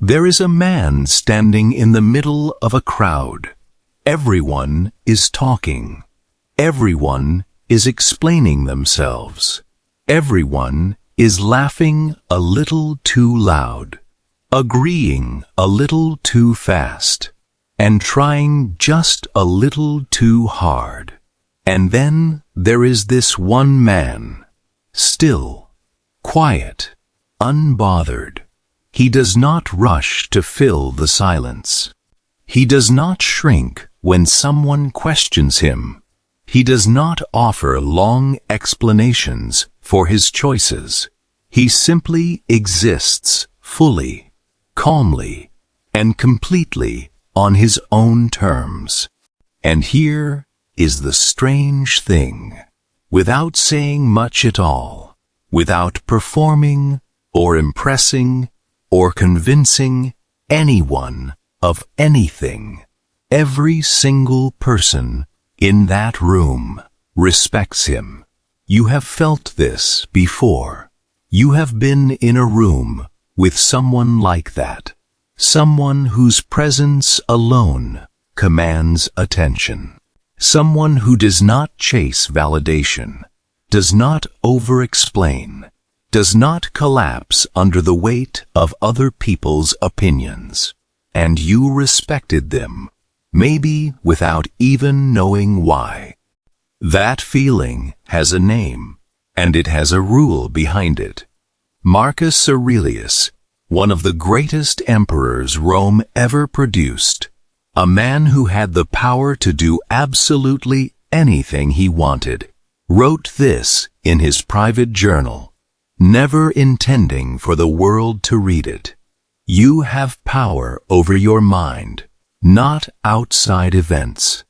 There is a man standing in the middle of a crowd. Everyone is talking. Everyone is explaining themselves. Everyone is laughing a little too loud, agreeing a little too fast, and trying just a little too hard. And then there is this one man, still, quiet, unbothered. He does not rush to fill the silence. He does not shrink when someone questions him. He does not offer long explanations for his choices. He simply exists fully, calmly, and completely on his own terms. And here is the strange thing. Without saying much at all, without performing or impressing or convincing anyone of anything, every single person in that room respects him. You have felt this before. You have been in a room with someone like that, someone whose presence alone commands attention, someone who does not chase validation, does not over-explain, does not collapse under the weight of other people's opinions. And you respected them, maybe without even knowing why. That feeling has a name, and it has a rule behind it. Marcus Aurelius, one of the greatest emperors Rome ever produced, a man who had the power to do absolutely anything he wanted, wrote this in his private journal, never intending for the world to read it. You have power over your mind, not outside events.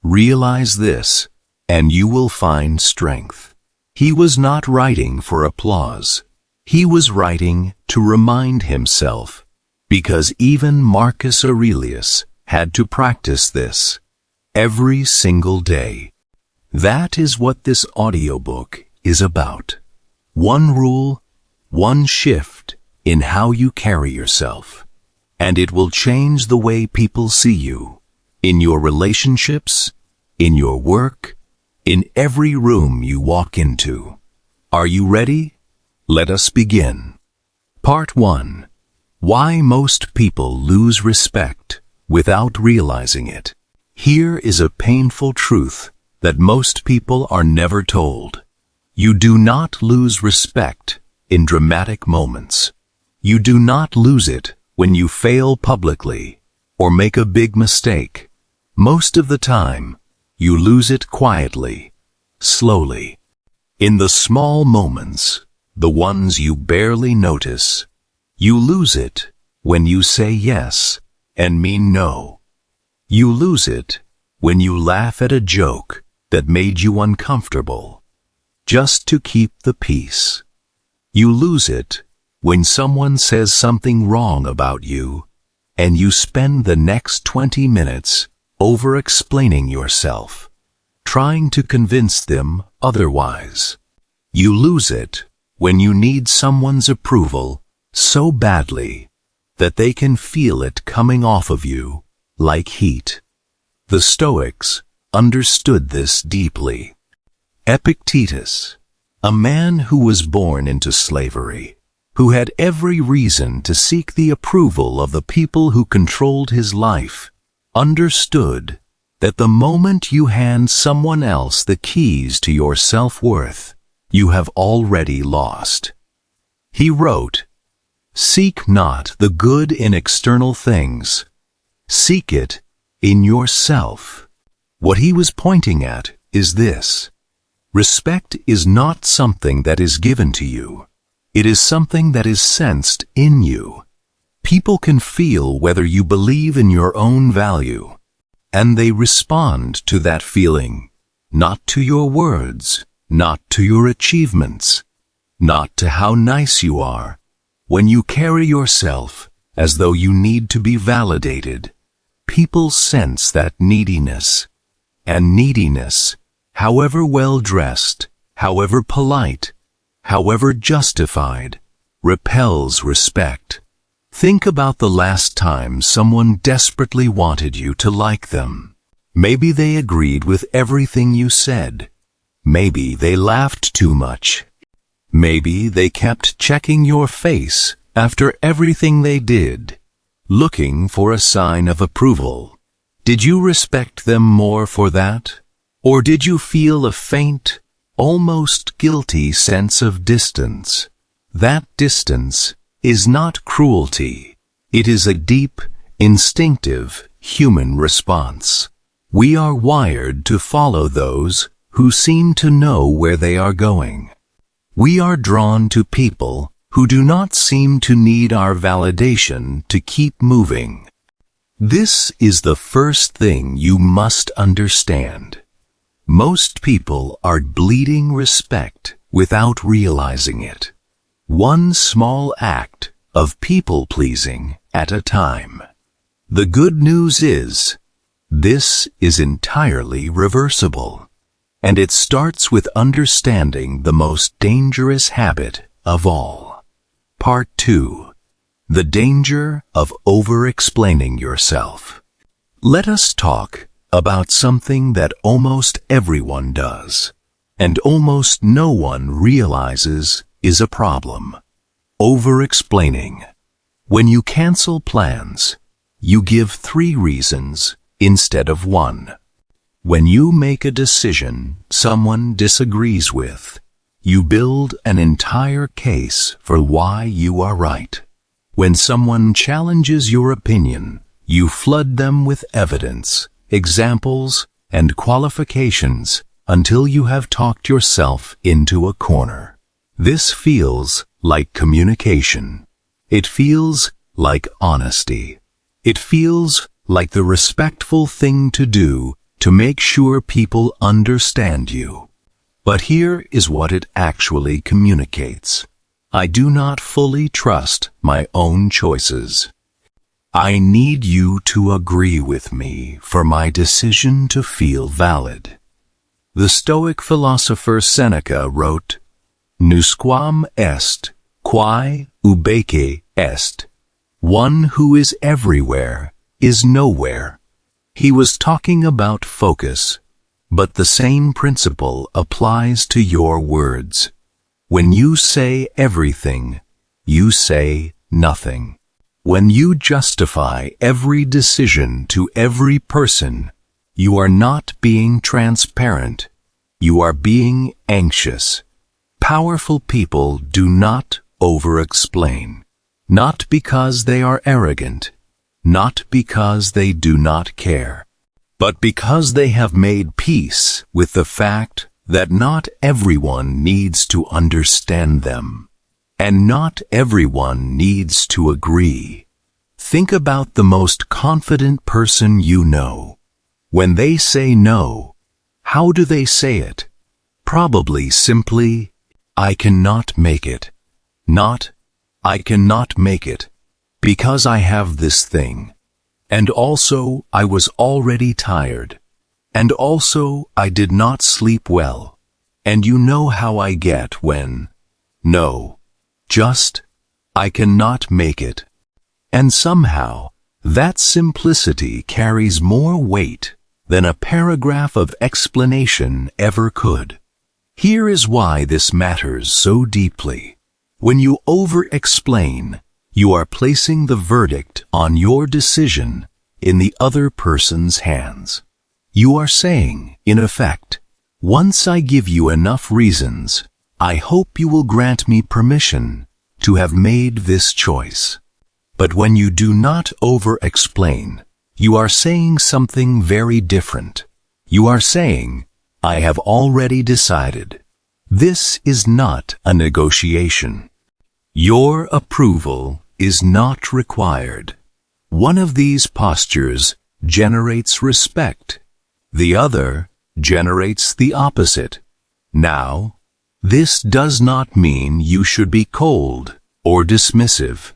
Realize this, and you will find strength. He was not writing for applause. He was writing to remind himself, because even Marcus Aurelius had to practice this every single day. That is what this audiobook is about. One rule, one shift in how you carry yourself, and it will change the way people see you, in your relationships, in your work, in every room you walk into. Are you ready? Let us begin. Part 1. Why most people lose respect without realizing it. Here is a painful truth that most people are never told. You do not lose respect in dramatic moments. You do not lose it when you fail publicly or make a big mistake. Most of the time, you lose it quietly, slowly. In the small moments, the ones you barely notice, you lose it when you say yes and mean no. You lose it when you laugh at a joke that made you uncomfortable, just to keep the peace. You lose it when someone says something wrong about you, and you spend the next 20 minutes over-explaining yourself, trying to convince them otherwise. You lose it when you need someone's approval so badly that they can feel it coming off of you like heat. The Stoics understood this deeply. Epictetus, a man who was born into slavery, who had every reason to seek the approval of the people who controlled his life, understood that the moment you hand someone else the keys to your self-worth, you have already lost. He wrote, "Seek not the good in external things. Seek it in yourself." What he was pointing at is this: respect is not something that is given to you. It is something that is sensed in you. People can feel whether you believe in your own value, and they respond to that feeling, not to your words, not to your achievements, not to how nice you are. When you carry yourself as though you need to be validated, people sense that neediness. And neediness, however well-dressed, however polite, however justified, repels respect. Think about the last time someone desperately wanted you to like them. Maybe they agreed with everything you said. Maybe they laughed too much. Maybe they kept checking your face after everything they did, looking for a sign of approval. Did you respect them more for that? Or did you feel a faint, almost guilty sense of distance? That distance is not cruelty. It is a deep, instinctive human response. We are wired to follow those who seem to know where they are going. We are drawn to people who do not seem to need our validation to keep moving. This is the first thing you must understand. Most people are bleeding respect without realizing it. One small act of people-pleasing at a time. The good news is, this is entirely reversible. And it starts with understanding the most dangerous habit of all. Part 2. The danger of over-explaining yourself. Let us talk about something that almost everyone does, and almost no one realizes is a problem. Over-explaining. When you cancel plans, you give 3 reasons instead of 1. When you make a decision someone disagrees with, you build an entire case for why you are right. When someone challenges your opinion, you flood them with evidence, examples, and qualifications until you have talked yourself into a corner. This feels like communication. It feels like honesty. It feels like the respectful thing to do to make sure people understand you. But here is what it actually communicates. I do not fully trust my own choices. I need you to agree with me for my decision to feel valid. The Stoic philosopher Seneca wrote, Nusquam est, quae ubique est. One who is everywhere is nowhere. He was talking about focus, but the same principle applies to your words. When you say everything, you say nothing. When you justify every decision to every person, you are not being transparent. You are being anxious. Powerful people do not over-explain, not because they are arrogant, not because they do not care, but because they have made peace with the fact that not everyone needs to understand them, and not everyone needs to agree. Think about the most confident person you know. When they say no, how do they say it? Probably simply, I cannot make it. Not, I cannot make it, because I have this thing. And also, I was already tired. And also, I did not sleep well. And you know how I get when, no, just, I cannot make it. And somehow, that simplicity carries more weight than a paragraph of explanation ever could. Here is why this matters so deeply. When you over-explain, you are placing the verdict on your decision in the other person's hands. You are saying, in effect, once I give you enough reasons, I hope you will grant me permission to have made this choice. But when you do not over-explain, you are saying something very different. You are saying, I have already decided. This is not a negotiation. Your approval is not required. One of these postures generates respect. The other generates the opposite. Now, this does not mean you should be cold or dismissive.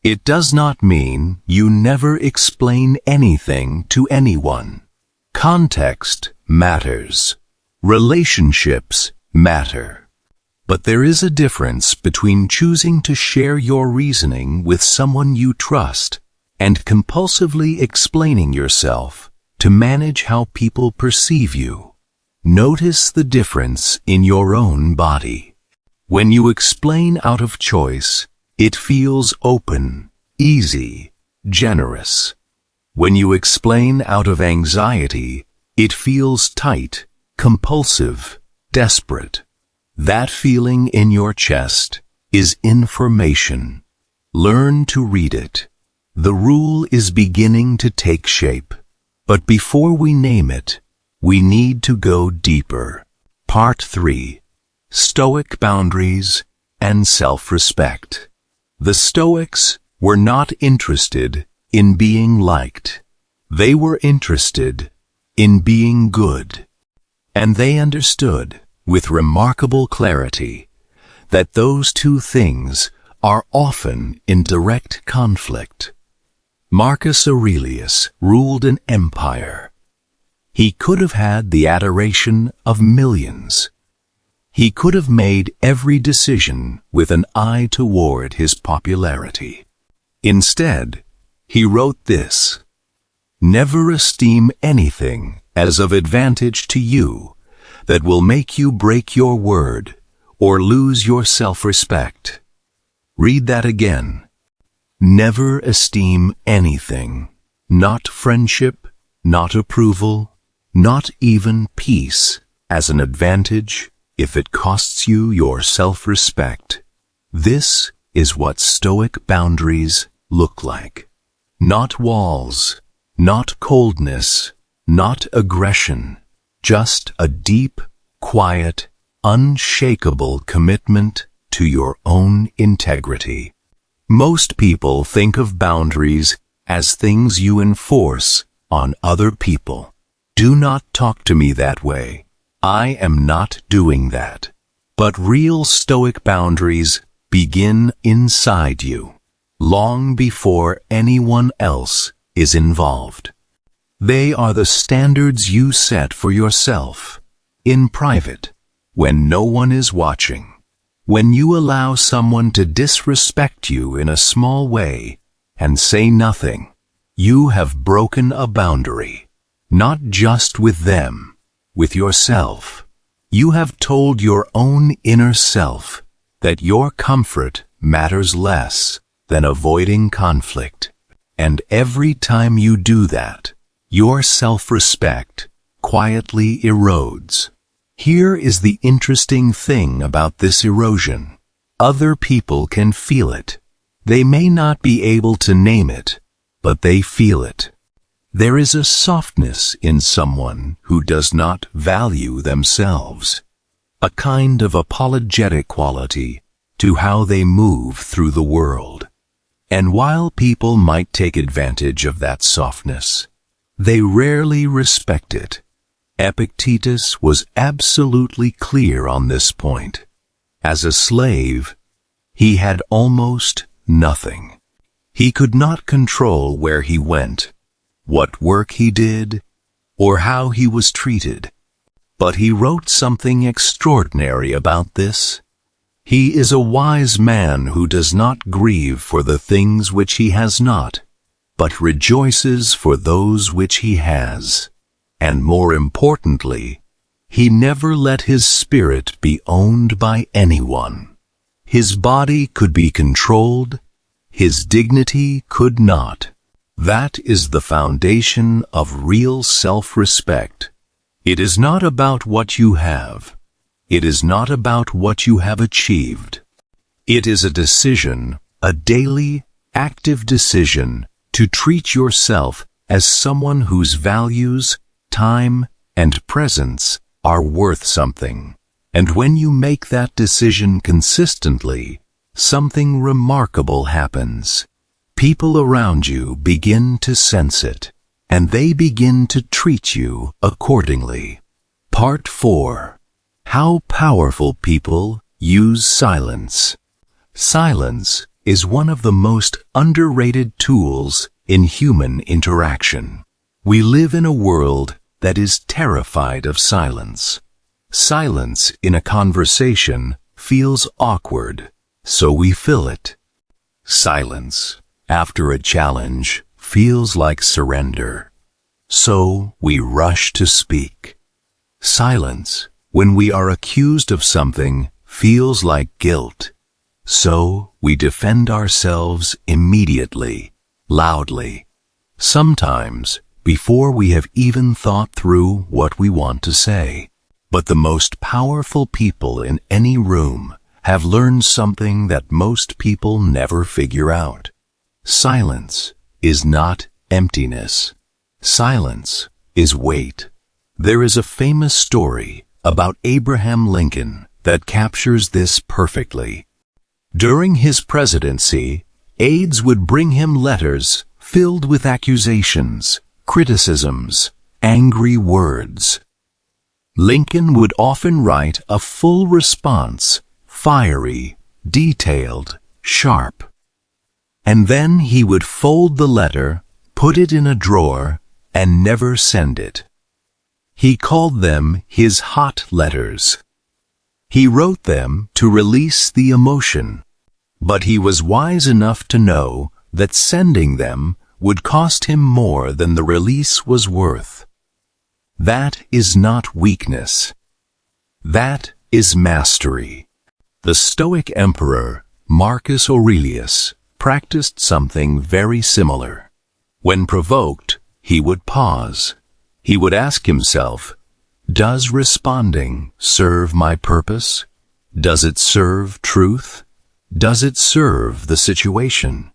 It does not mean you never explain anything to anyone. Context matters. Relationships matter. But there is a difference between choosing to share your reasoning with someone you trust and compulsively explaining yourself to manage how people perceive you. Notice the difference in your own body. When you explain out of choice, it feels open, easy, generous. When you explain out of anxiety, it feels tight, compulsive, desperate. That feeling in your chest is information. Learn to read it. The rule is beginning to take shape. But before we name it, we need to go deeper. Part 3. Stoic Boundaries and Self-Respect. The Stoics were not interested in being liked. They were interested in being good. And they understood, with remarkable clarity, that those two things are often in direct conflict. Marcus Aurelius ruled an empire. He could have had the adoration of millions. He could have made every decision with an eye toward his popularity. Instead, he wrote this: "Never esteem anything as of advantage to you that will make you break your word or lose your self-respect." Read that again. Never esteem anything, not friendship, not approval, not even peace, as an advantage if it costs you your self-respect. This is what Stoic boundaries look like. Not walls, not coldness, not aggression, just a deep, quiet, unshakable commitment to your own integrity. Most people think of boundaries as things you enforce on other people. Do not talk to me that way. I am not doing that. But real Stoic boundaries begin inside you, long before anyone else is involved. They are the standards you set for yourself, in private, when no one is watching. When you allow someone to disrespect you in a small way and say nothing, you have broken a boundary, not just with them, with yourself. You have told your own inner self that your comfort matters less than avoiding conflict. And every time you do that, your self-respect quietly erodes. Here is the interesting thing about this erosion. Other people can feel it. They may not be able to name it, but they feel it. There is a softness in someone who does not value themselves, a kind of apologetic quality to how they move through the world. And while people might take advantage of that softness, they rarely respect it. Epictetus was absolutely clear on this point. As a slave, he had almost nothing. He could not control where he went, what work he did, or how he was treated. But he wrote something extraordinary about this. He is a wise man who does not grieve for the things which he has not, but rejoices for those which he has. And more importantly, he never let his spirit be owned by anyone. His body could be controlled, his dignity could not. That is the foundation of real self-respect. It is not about what you have. It is not about what you have achieved. It is a decision, a daily, active decision, to treat yourself as someone whose values, time, and presence are worth something. And when you make that decision consistently, something remarkable happens. People around you begin to sense it, and they begin to treat you accordingly. Part 4. How powerful people use silence. Silence is one of the most underrated tools in human interaction. We live in a world that is terrified of silence. Silence in a conversation feels awkward, so we fill it. Silence, after a challenge, feels like surrender, so we rush to speak. Silence, when we are accused of something, feels like guilt, so we defend ourselves immediately, loudly, sometimes before we have even thought through what we want to say. But the most powerful people in any room have learned something that most people never figure out. Silence is not emptiness. Silence is weight. There is a famous story about Abraham Lincoln that captures this perfectly. During his presidency, aides would bring him letters filled with accusations, criticisms, angry words. Lincoln would often write a full response, fiery, detailed, sharp. And then he would fold the letter, put it in a drawer, and never send it. He called them his hot letters. He wrote them to release the emotion, but he was wise enough to know that sending them would cost him more than the release was worth. That is not weakness. That is mastery. The Stoic emperor, Marcus Aurelius, practiced something very similar. When provoked, he would pause. He would ask himself, does responding serve my purpose? Does it serve truth? Does it serve the situation?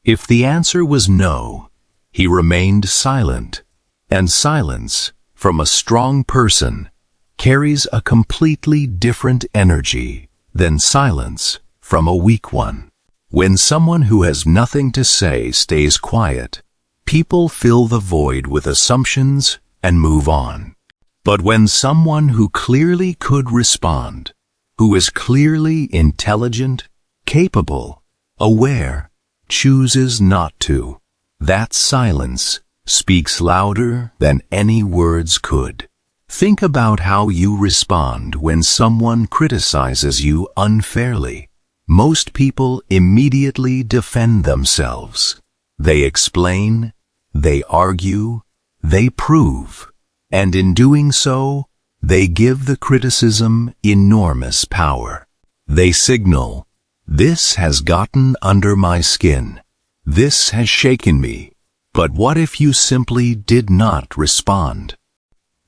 If the answer was no, he remained silent, and silence, from a strong person, carries a completely different energy than silence from a weak one. When someone who has nothing to say stays quiet, people fill the void with assumptions and move on. But when someone who clearly could respond, who is clearly intelligent, capable, aware, chooses not to, that silence speaks louder than any words could. Think about how you respond when someone criticizes you unfairly. Most people immediately defend themselves. They explain, they argue, they prove, and in doing so, they give the criticism enormous power. They signal, this has gotten under my skin. This has shaken me. But what if you simply did not respond?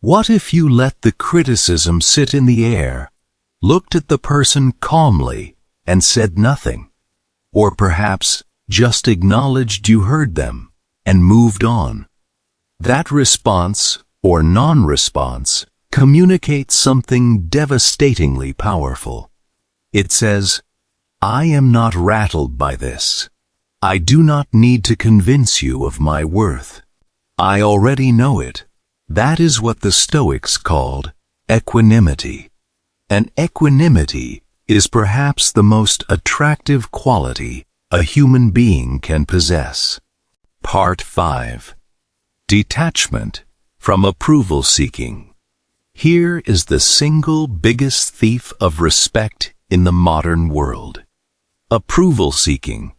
What if you let the criticism sit in the air, looked at the person calmly, and said nothing? Or perhaps just acknowledged you heard them and moved on? That response, or non-response, communicates something devastatingly powerful. It says, I am not rattled by this. I do not need to convince you of my worth. I already know it. That is what the Stoics called equanimity. And equanimity is perhaps the most attractive quality a human being can possess. Part 5. Detachment from approval seeking. Here is the single biggest thief of respect in the modern world. Approval seeking.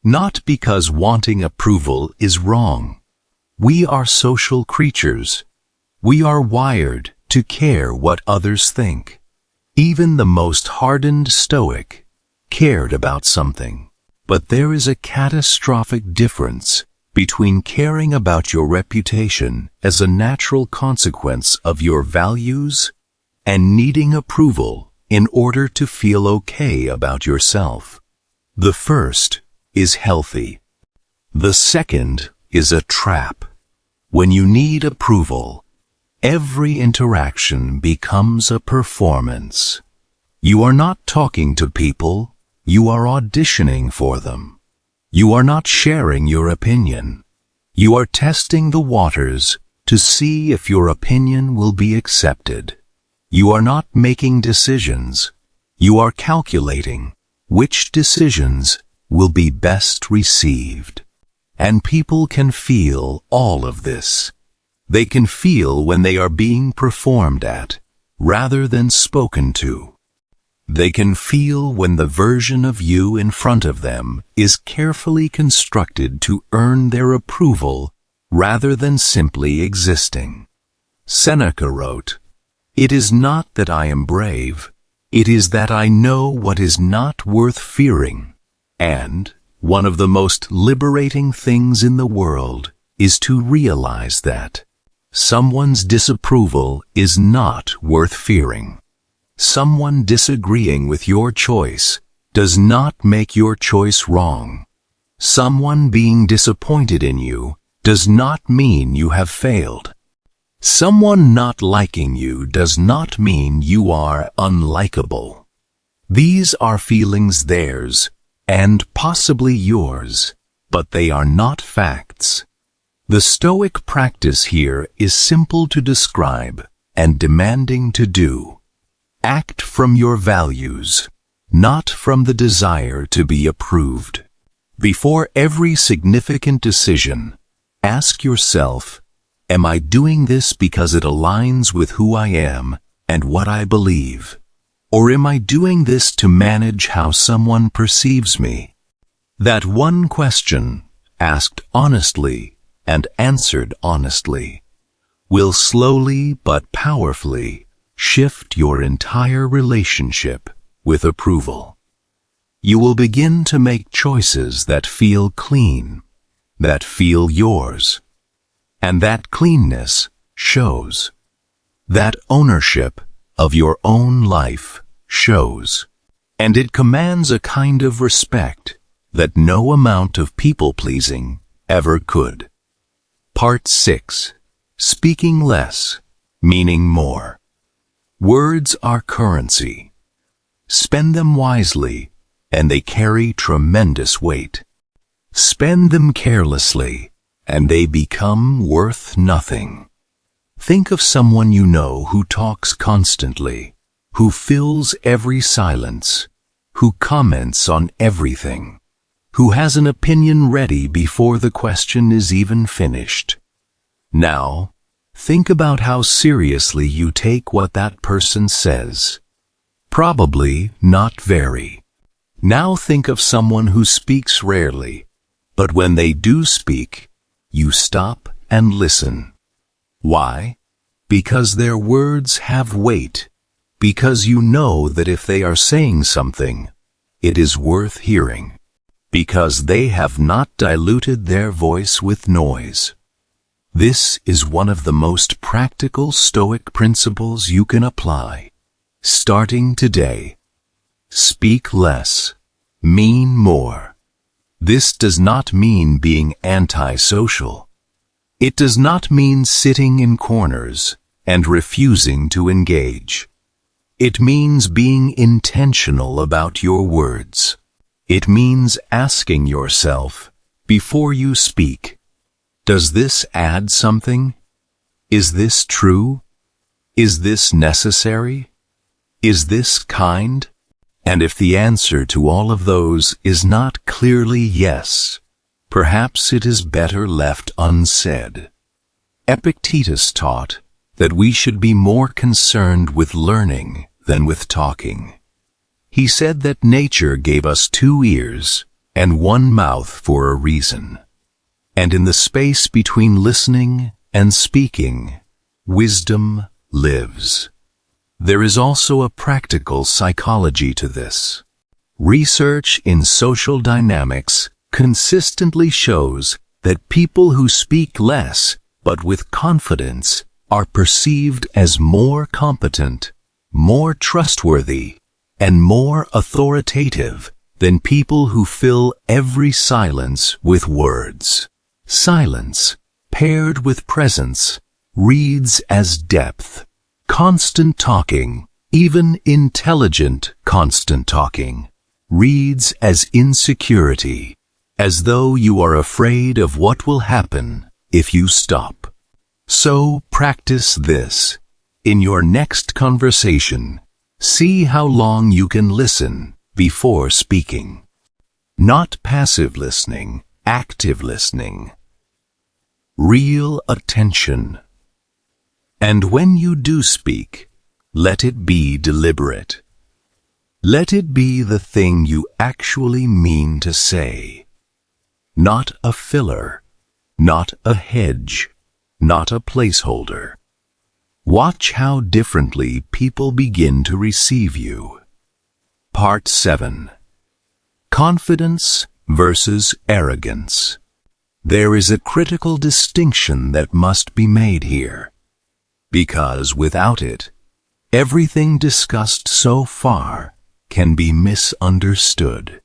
Not because wanting approval is wrong. We are social creatures. We are wired to care what others think. Even the most hardened Stoic cared about something. But there is a catastrophic difference between caring about your reputation as a natural consequence of your values and needing approval in order to feel okay about yourself. The first is healthy. The second is a trap. When you need approval, every interaction becomes a performance. You are not talking to people, you are auditioning for them. You are not sharing your opinion. You are testing the waters to see if your opinion will be accepted. You are not making decisions. You are calculating which decisions will be best received. And people can feel all of this. They can feel when they are being performed at, rather than spoken to. They can feel when the version of you in front of them is carefully constructed to earn their approval rather than simply existing. Seneca wrote, "It is not that I am brave, it is that I know what is not worth fearing." And one of the most liberating things in the world is to realize that someone's disapproval is not worth fearing. Someone disagreeing with your choice does not make your choice wrong. Someone being disappointed in you does not mean you have failed. Someone not liking you does not mean you are unlikable. These are feelings theirs, and possibly yours, but they are not facts. The Stoic practice here is simple to describe and demanding to do. Act from your values, not from the desire to be approved. Before every significant decision, ask yourself, am I doing this because it aligns with who I am and what I believe? Or am I doing this to manage how someone perceives me? That one question, asked honestly and answered honestly, will slowly but powerfully shift your entire relationship with approval. You will begin to make choices that feel clean, that feel yours. And that cleanness shows. That ownership of your own life shows. And it commands a kind of respect that no amount of people-pleasing ever could. Part 6. Speaking less, meaning more. Words are currency. Spend them wisely, and they carry tremendous weight. Spend them carelessly, and they become worth nothing. Think of someone you know who talks constantly, who fills every silence, who comments on everything, who has an opinion ready before the question is even finished. Now, think about how seriously you take what that person says. Probably not very. Now think of someone who speaks rarely, but when they do speak, you stop and listen. Why? Because their words have weight. Because you know that if they are saying something, it is worth hearing. Because they have not diluted their voice with noise. This is one of the most practical Stoic principles you can apply. Starting today. Speak less. Mean more. This does not mean being antisocial. It does not mean sitting in corners and refusing to engage. It means being intentional about your words. It means asking yourself, before you speak, does this add something? Is this true? Is this necessary? Is this kind? And if the answer to all of those is not clearly yes, perhaps it is better left unsaid. Epictetus taught that we should be more concerned with learning than with talking. He said that nature gave us 2 ears and 1 mouth for a reason. And in the space between listening and speaking, wisdom lives. There is also a practical psychology to this. Research in social dynamics consistently shows that people who speak less but with confidence are perceived as more competent, more trustworthy, and more authoritative than people who fill every silence with words. Silence, paired with presence, reads as depth. Constant talking, even intelligent constant talking, reads as insecurity, as though you are afraid of what will happen if you stop. So practice this. In your next conversation, see how long you can listen before speaking. Not passive listening, active listening. Real attention. And when you do speak, let it be deliberate. Let it be the thing you actually mean to say. Not a filler, not a hedge, not a placeholder. Watch how differently people begin to receive you. Part 7. Confidence versus arrogance. There is a critical distinction that must be made here, because without it, everything discussed so far can be misunderstood.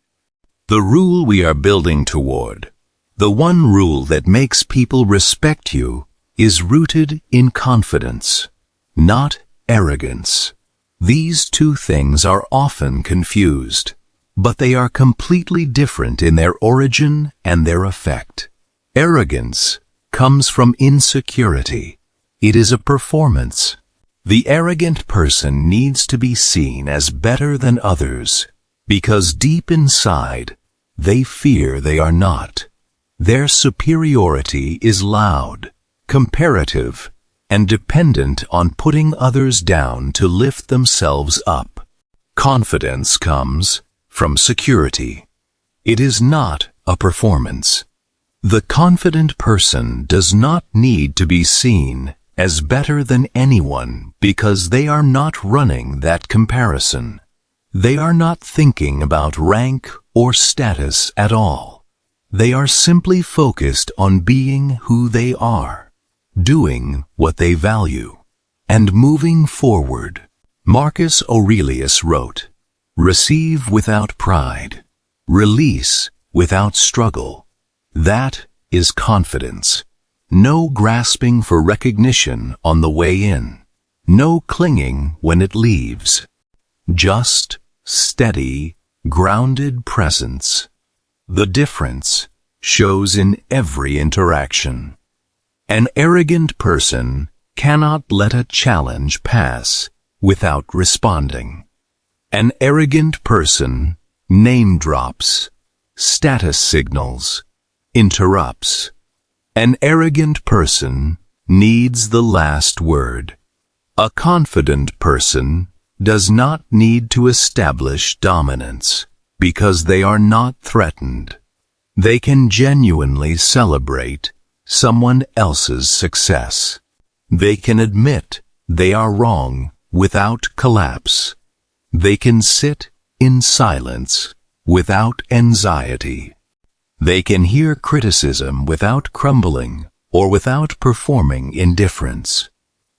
The rule we are building toward, the one rule that makes people respect you, is rooted in confidence, not arrogance. These two things are often confused, but they are completely different in their origin and their effect. Arrogance comes from insecurity. It is a performance. The arrogant person needs to be seen as better than others, because deep inside, they fear they are not. Their superiority is loud, comparative, and dependent on putting others down to lift themselves up. Confidence comes from security. It is not a performance. The confident person does not need to be seen as better than anyone because they are not running that comparison. They are not thinking about rank or status at all. They are simply focused on being who they are, doing what they value, and moving forward. Marcus Aurelius wrote, "Receive without pride, release without struggle. That is confidence. No grasping for recognition on the way in. No clinging when it leaves. Just, steady, grounded presence. The difference shows in every interaction. An arrogant person cannot let a challenge pass without responding. An arrogant person name drops, status signals, interrupts. An arrogant person needs the last word. A confident person does not need to establish dominance because they are not threatened. They can genuinely celebrate someone else's success. They can admit they are wrong without collapse. They can sit in silence without anxiety. They can hear criticism without crumbling or without performing indifference.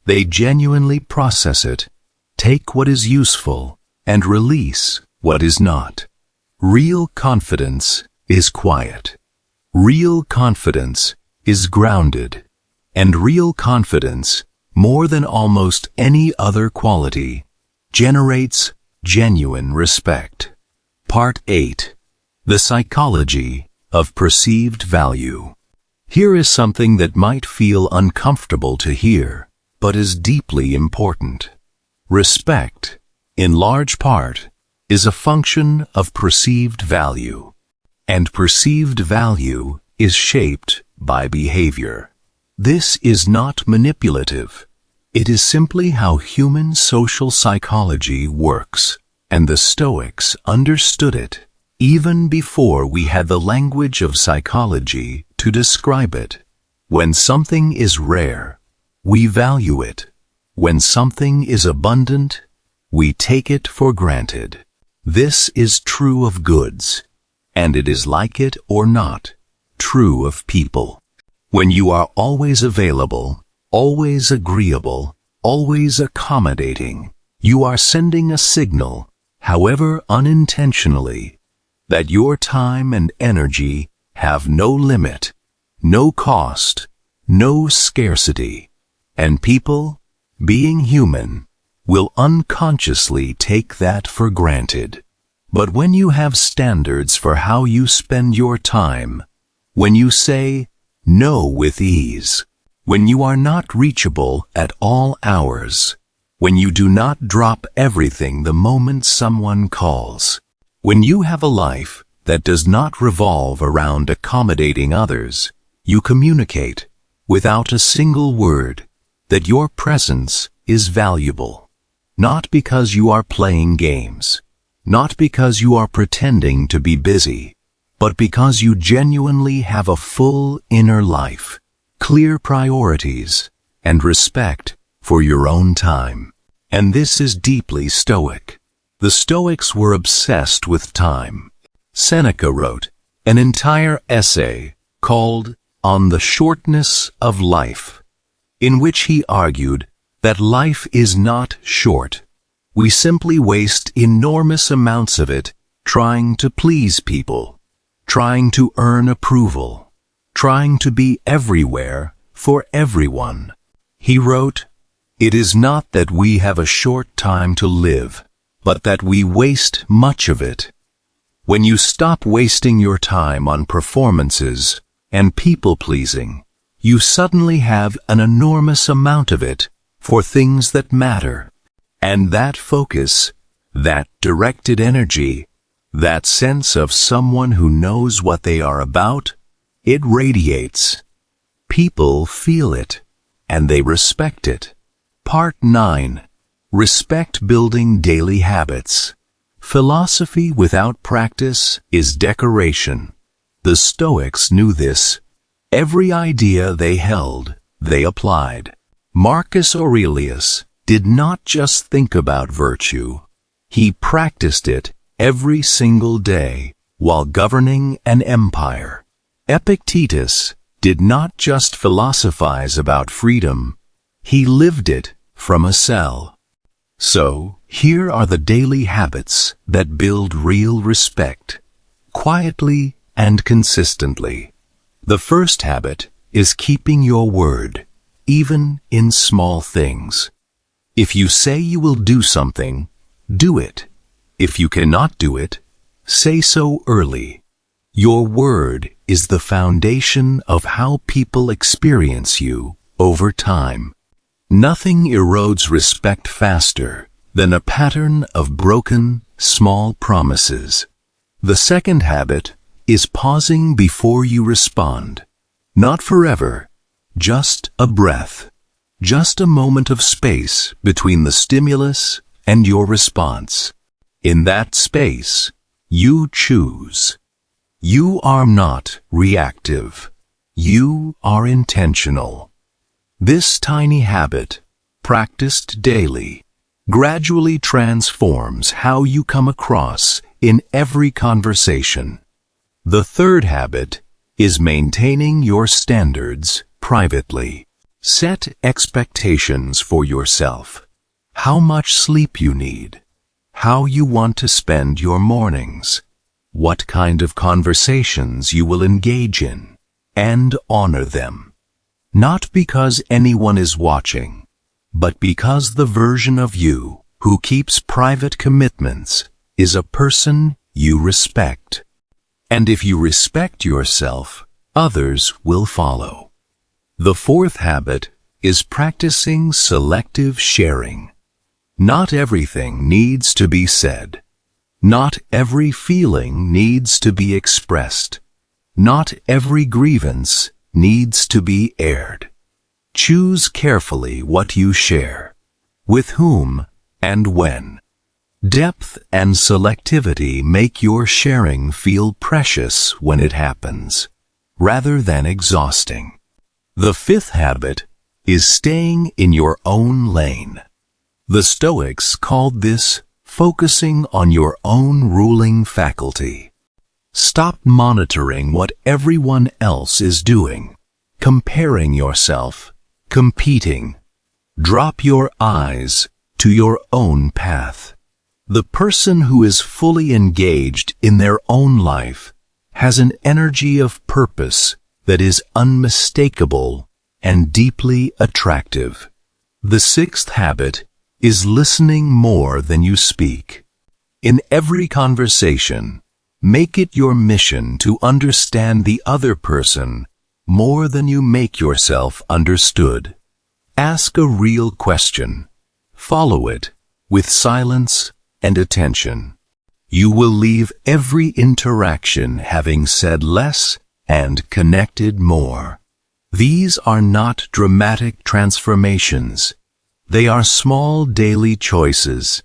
They genuinely process it, take what is useful, and release what is not. Real confidence is quiet. Real confidence is grounded. And real confidence, more than almost any other quality, generates genuine respect. Part 8. The Psychology of Perceived Value. Here is something that might feel uncomfortable to hear, but is deeply important. Respect, in large part, is a function of perceived value, and perceived value is shaped by behavior. This is not manipulative. It is simply how human social psychology works, and the Stoics understood it even before we had the language of psychology to describe it. When something is rare, we value it. When something is abundant, we take it for granted. This is true of goods, and it is, like it or not, true of people. When you are always available, always agreeable, always accommodating, you are sending a signal, however unintentionally, that your time and energy have no limit, no cost, no scarcity, and people, being human, will unconsciously take that for granted. But when you have standards for how you spend your time, when you say no with ease, when you are not reachable at all hours, when you do not drop everything the moment someone calls, when you have a life that does not revolve around accommodating others, you communicate, without a single word, that your presence is valuable, not because you are playing games, not because you are pretending to be busy, but because you genuinely have a full inner life, clear priorities, and respect for your own time. And this is deeply Stoic. The Stoics were obsessed with time. Seneca wrote an entire essay called On the Shortness of Life, in which he argued that life is not short. We simply waste enormous amounts of it trying to please people, trying to earn approval, trying to be everywhere for everyone. He wrote, "It is not that we have a short time to live, but that we waste much of it. When you stop wasting your time on performances and people-pleasing, you suddenly have an enormous amount of it for things that matter. And that focus, that directed energy, that sense of someone who knows what they are about, it radiates. People feel it, and they respect it." Part 9. Respect building daily habits. Philosophy without practice is decoration. The Stoics knew this. Every idea they held, they applied. Marcus Aurelius did not just think about virtue. He practiced it every single day while governing an empire. Epictetus did not just philosophize about freedom. He lived it from a cell. So, here are the daily habits that build real respect, quietly and consistently. The first habit is keeping your word, even in small things. If you say you will do something, do it. If you cannot do it, say so early. Your word is the foundation of how people experience you over time. Nothing erodes respect faster than a pattern of broken, small promises. The second habit is pausing before you respond. Not forever, just a breath. Just a moment of space between the stimulus and your response. In that space, you choose. You are not reactive. You are intentional. This tiny habit, practiced daily, gradually transforms how you come across in every conversation. The third habit is maintaining your standards privately. Set expectations for yourself. How much sleep you need. How you want to spend your mornings. What kind of conversations you will engage in. And honor them. Not because anyone is watching, but because the version of you who keeps private commitments is a person you respect. And if you respect yourself, others will follow. The fourth habit is practicing selective sharing. Not everything needs to be said. Not every feeling needs to be expressed. Not every grievance needs to be aired. Choose carefully what you share, with whom and when. Depth and selectivity make your sharing feel precious when it happens, rather than exhausting. The fifth habit is staying in your own lane. The Stoics called this focusing on your own ruling faculty. Stop monitoring what everyone else is doing, comparing yourself, competing. Drop your eyes to your own path. The person who is fully engaged in their own life has an energy of purpose that is unmistakable and deeply attractive. The sixth habit is listening more than you speak. In every conversation, make it your mission to understand the other person more than you make yourself understood. Ask a real question. Follow it with silence and attention. You will leave every interaction having said less and connected more. These are not dramatic transformations. They are small daily choices,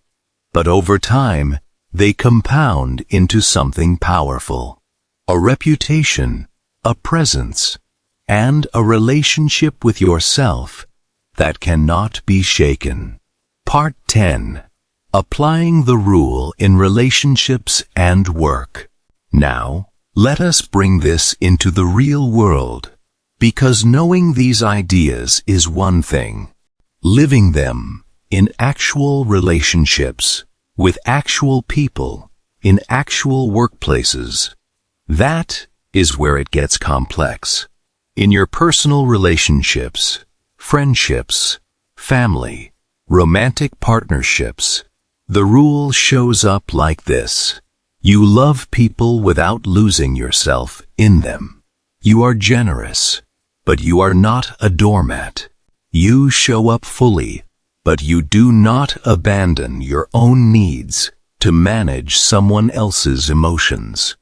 but over time, they compound into something powerful. A reputation, a presence, and a relationship with yourself that cannot be shaken. Part 10. Applying the rule in relationships and work. Now, let us bring this into the real world, because knowing these ideas is one thing. Living them in actual relationships, with actual people, in actual workplaces, that is where it gets complex. In your personal relationships, friendships, family, romantic partnerships, the rule shows up like this. You love people without losing yourself in them. You are generous, but you are not a doormat. You show up fully, but you do not abandon your own needs to manage someone else's emotions.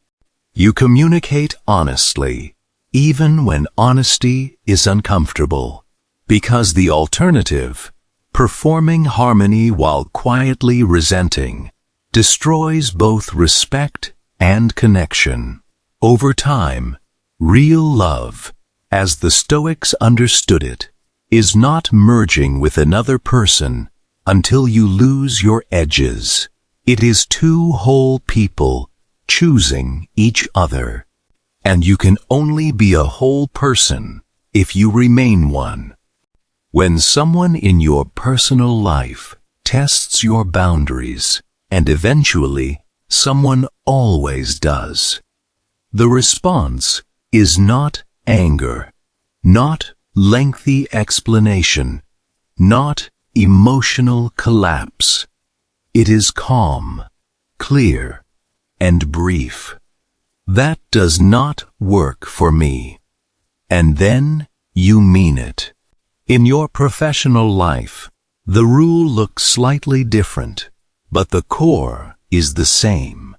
You communicate honestly, even when honesty is uncomfortable, because the alternative, performing harmony while quietly resenting, destroys both respect and connection. Over time, real love, as the Stoics understood it, is not merging with another person until you lose your edges. It is two whole people choosing each other. And you can only be a whole person if you remain one. When someone in your personal life tests your boundaries, and eventually someone always does, the response is not anger, not lengthy explanation, not emotional collapse. It is calm, clear, and brief. That does not work for me. And then you mean it. In your professional life, the rule looks slightly different, but the core is the same.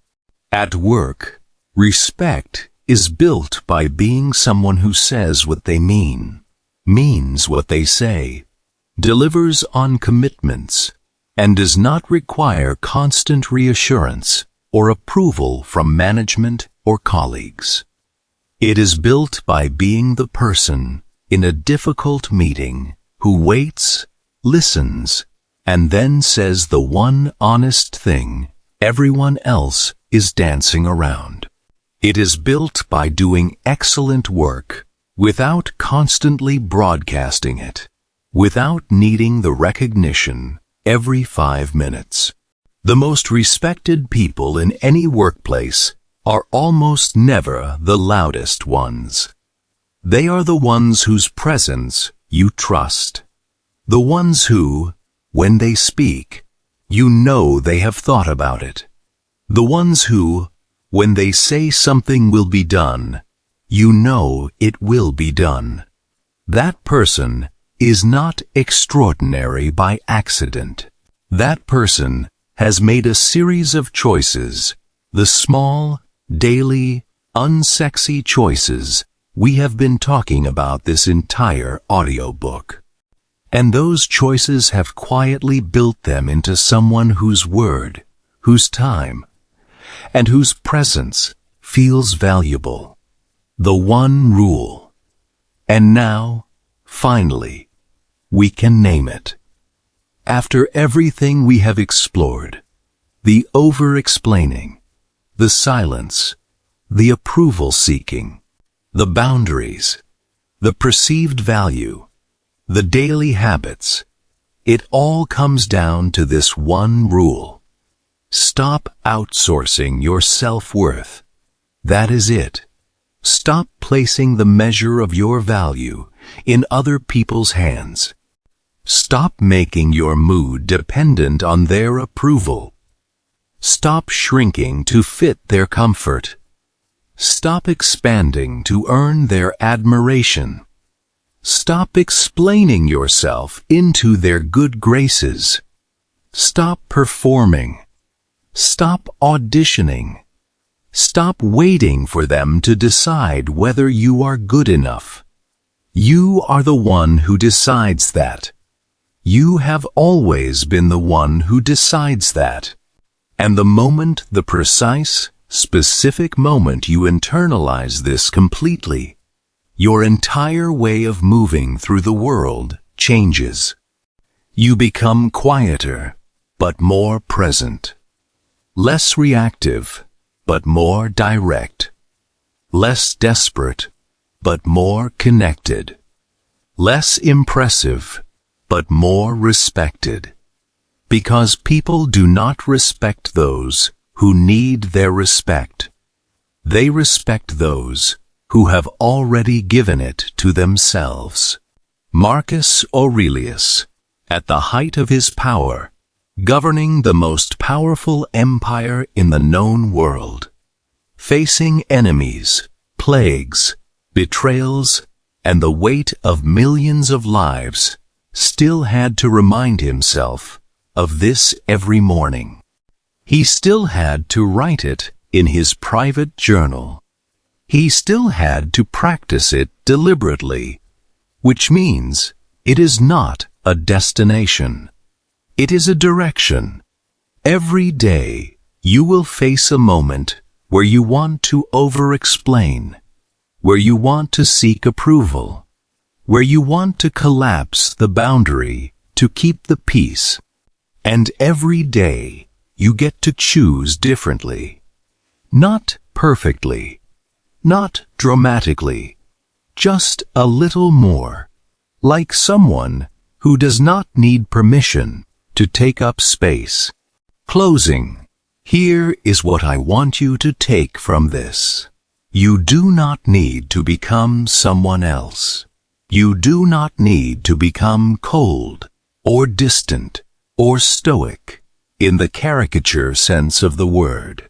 At work, respect is built by being someone who says what they mean, means what they say, delivers on commitments, and does not require constant reassurance or approval from management or colleagues. It is built by being the person in a difficult meeting who waits, listens, and then says the one honest thing everyone else is dancing around. It is built by doing excellent work without constantly broadcasting it, without needing the recognition every 5 minutes. The most respected people in any workplace are almost never the loudest ones. They are the ones whose presence you trust. The ones who, when they speak, you know they have thought about it. The ones who, when they say something will be done, you know it will be done. That person is not extraordinary by accident. That person has made a series of choices, the small, daily, unsexy choices we have been talking about this entire audiobook. And those choices have quietly built them into someone whose word, whose time, and whose presence feels valuable. The one rule. And now, finally, we can name it. After everything we have explored, the over-explaining, the silence, the approval-seeking, the boundaries, the perceived value, the daily habits, it all comes down to this one rule. Stop outsourcing your self-worth. That is it. Stop placing the measure of your value in other people's hands. Stop making your mood dependent on their approval. Stop shrinking to fit their comfort. Stop expanding to earn their admiration. Stop explaining yourself into their good graces. Stop performing. Stop auditioning. Stop waiting for them to decide whether you are good enough. You are the one who decides that. You have always been the one who decides that. And the precise, specific moment you internalize this completely, your entire way of moving through the world changes. You become quieter, but more present. Less reactive, but more direct. Less desperate, but more connected. Less impressive, but more respected. Because people do not respect those who need their respect. They respect those who have already given it to themselves. Marcus Aurelius, at the height of his power, governing the most powerful empire in the known world, facing enemies, plagues, betrayals, and the weight of millions of lives, still had to remind himself of this every morning. He still had to write it in his private journal. He still had to practice it deliberately, which means it is not a destination. It is a direction. Every day you will face a moment where you want to over-explain, where you want to seek approval, where you want to collapse the boundary to keep the peace. And every day you get to choose differently. Not perfectly, not dramatically, just a little more, like someone who does not need permission to take up space. Closing. Here is what I want you to take from this. You do not need to become someone else. You do not need to become cold, or distant, or stoic, in the caricature sense of the word.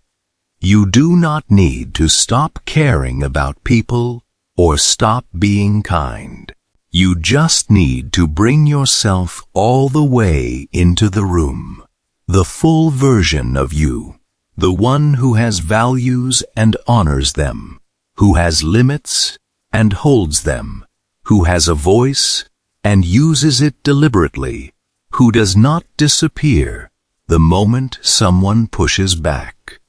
You do not need to stop caring about people or stop being kind. You just need to bring yourself all the way into the room, the full version of you, the one who has values and honors them, who has limits and holds them, who has a voice and uses it deliberately, who does not disappear the moment someone pushes back.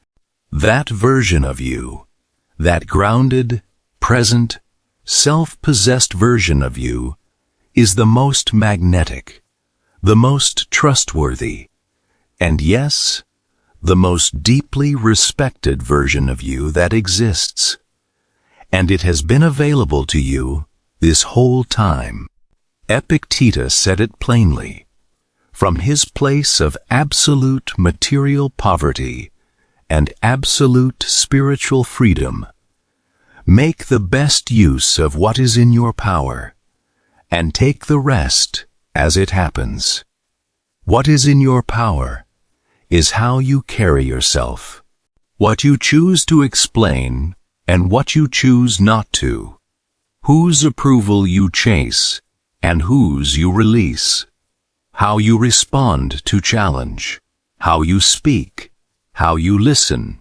That version of you, that grounded, present, self-possessed version of you, is the most magnetic, the most trustworthy, and yes, the most deeply respected version of you that exists. And it has been available to you this whole time. Epictetus said it plainly. From his place of absolute material poverty and absolute spiritual freedom, make the best use of what is in your power, and take the rest as it happens. What is in your power is how you carry yourself, what you choose to explain and what you choose not to, whose approval you chase and whose you release, how you respond to challenge, how you speak, how you listen,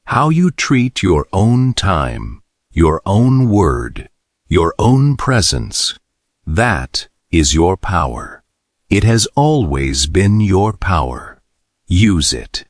how you treat your own time, your own word, your own presence. That is your power. It has always been your power. Use it.